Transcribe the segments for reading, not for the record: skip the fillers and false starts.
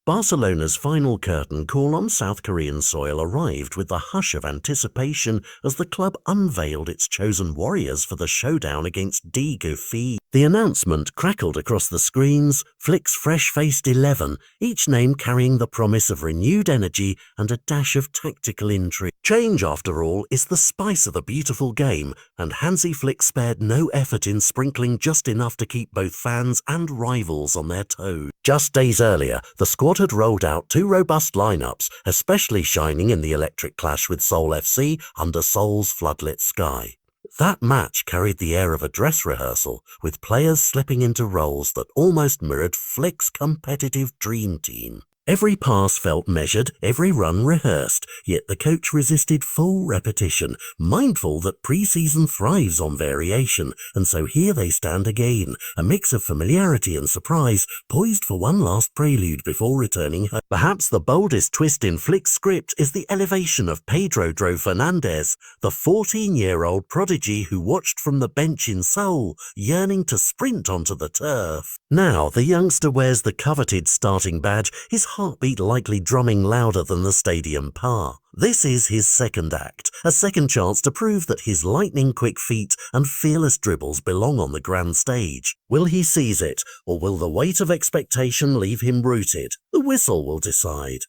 Barcelona's final curtain call on South Korean soil arrived with the hush of anticipation as the club unveiled its chosen warriors for the showdown against Daegu. The announcement crackled across the screens, Flick's fresh-faced 11, each name carrying the promise of renewed energy and a dash of tactical intrigue. Change, after all, is the spice of the beautiful game, and Hansi Flick spared no effort in sprinkling just enough to keep both fans and rivals on their toes. Just days earlier, the squad had rolled out two robust lineups, especially shining in the electric clash with Seoul FC under Seoul's floodlit sky. That match carried the air of a dress rehearsal, with players slipping into roles that almost mirrored Flick's competitive dream team. Every pass felt measured, every run rehearsed, yet the coach resisted full repetition, mindful that pre-season thrives on variation, and so here they stand again, a mix of familiarity and surprise, poised for one last prelude before returning home. Perhaps the boldest twist in Flick's script is the elevation of Dro Fernandez, the 14-year-old prodigy who watched from the bench in Seoul, yearning to sprint onto the turf. Now the youngster wears the coveted starting badge, his heartbeat likely drumming louder than the stadium par. This is his second act, a second chance to prove that his lightning-quick feet and fearless dribbles belong on the grand stage. Will he seize it, or will the weight of expectation leave him rooted? The whistle will decide.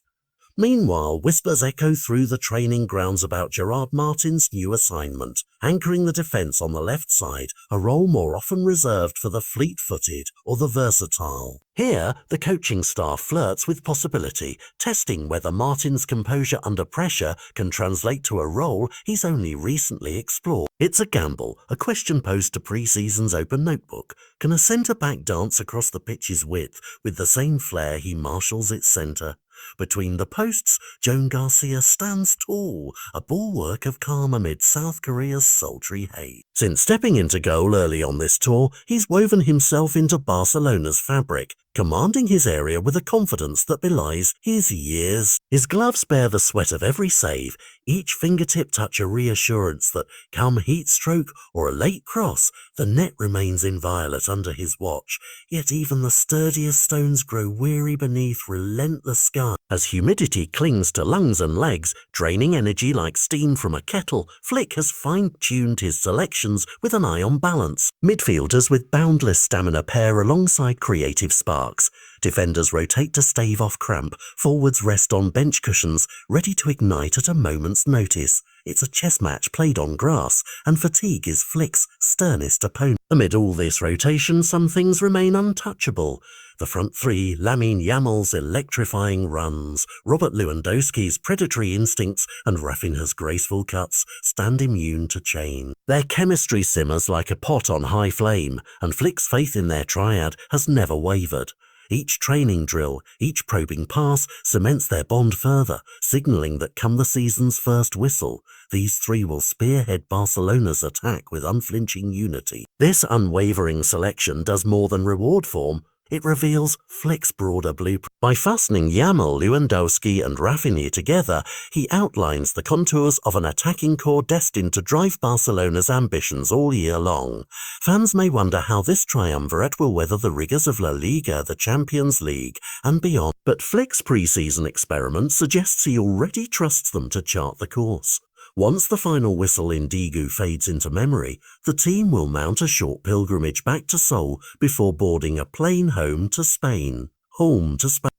Meanwhile, whispers echo through the training grounds about Gerard Martin's new assignment, anchoring the defence on the left side, a role more often reserved for the fleet-footed or the versatile. Here, the coaching staff flirts with possibility, testing whether Martin's composure under pressure can translate to a role he's only recently explored. It's a gamble, a question posed to pre-season's open notebook. Can a centre-back dance across the pitch's width with the same flair he marshals its centre? Between the posts, Joan Garcia stands tall, a bulwark of calm amid South Korea's sultry haze. Since stepping into goal early on this tour, he's woven himself into Barcelona's fabric, commanding his area with a confidence that belies his years. His gloves bear the sweat of every save, each fingertip touch a reassurance that, come heat stroke or a late cross, the net remains inviolate under his watch, yet even the sturdiest stones grow weary beneath relentless sky. As humidity clings to lungs and legs, draining energy like steam from a kettle, Flick has fine-tuned his selections with an eye on balance. Midfielders with boundless stamina pair alongside creative sparks. Defenders rotate to stave off cramp, forwards rest on bench cushions, ready to ignite at a moment's notice. It's a chess match played on grass, and fatigue is Flick's sternest opponent. Amid all this rotation, some things remain untouchable. The front three, Lamine Yamal's electrifying runs, Robert Lewandowski's predatory instincts, and Rafinha's graceful cuts stand immune to change. Their chemistry simmers like a pot on high flame, and Flick's faith in their triad has never wavered. Each training drill, each probing pass cements their bond further, signalling that come the season's first whistle, these three will spearhead Barcelona's attack with unflinching unity. This unwavering selection does more than reward form. It reveals Flick's broader blueprint. By fastening Yamal, Lewandowski and Rafinha together, he outlines the contours of an attacking core destined to drive Barcelona's ambitions all year long. Fans may wonder how this triumvirate will weather the rigours of La Liga, the Champions League, and beyond. But Flick's pre-season experiment suggests he already trusts them to chart the course. Once the final whistle in Daegu fades into memory, the team will mount a short pilgrimage back to Seoul before boarding a plane home to Spain.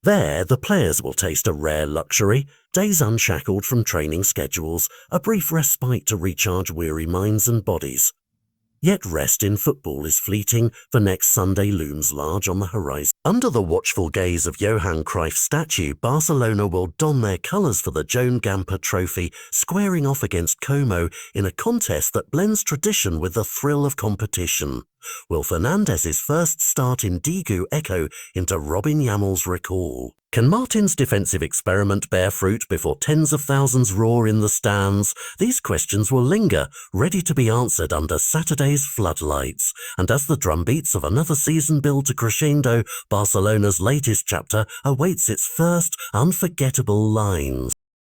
There, the players will taste a rare luxury, days unshackled from training schedules, a brief respite to recharge weary minds and bodies. Yet rest in football is fleeting, the next Sunday looms large on the horizon. Under the watchful gaze of Johan Cruyff's statue, Barcelona will don their colours for the Joan Gamper Trophy, squaring off against Como in a contest that blends tradition with the thrill of competition. Will Fernandez's first start in Daegu echo into Robin Yamal's recall? Can Martin's defensive experiment bear fruit before tens of thousands roar in the stands? These questions will linger, ready to be answered under Saturday's floodlights. And as the drumbeats of another season build to crescendo, Barcelona's latest chapter awaits its first unforgettable lines.